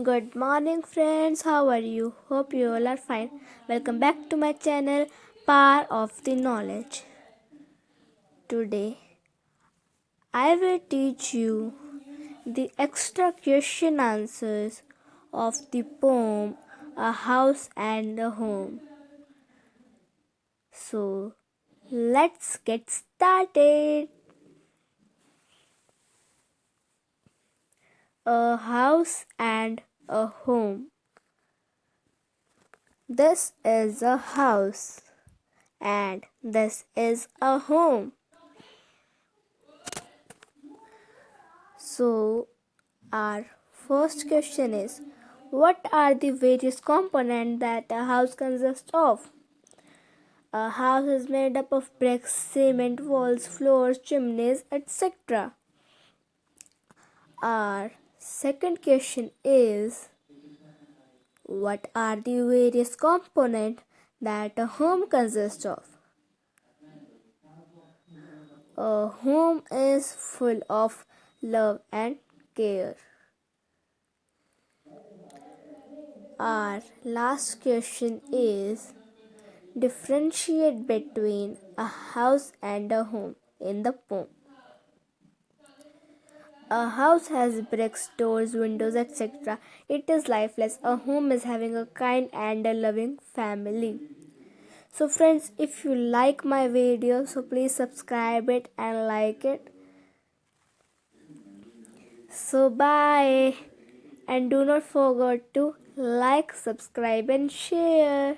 Good morning, friends. How are you? Hope you all are fine. Welcome back to my channel, Power of the Knowledge. Today, I will teach you the extra question answers of the poem A House and a Home. So, let's get started. A house and a home. This is a house and this is a home. So, our first question is, what are the various components that a house consists of? A house is made up of bricks, cement, walls, floors, chimneys, etc. Our second question is, what are the various components that a home consists of? A home is full of love and care. Our last question is, differentiate between a house and a home in the poem. A house has bricks, doors, windows, etc. It is lifeless. A home is having a kind and a loving family. So friends, if you like my video, so please subscribe it and like it. So bye, and do not forget to like, subscribe and share.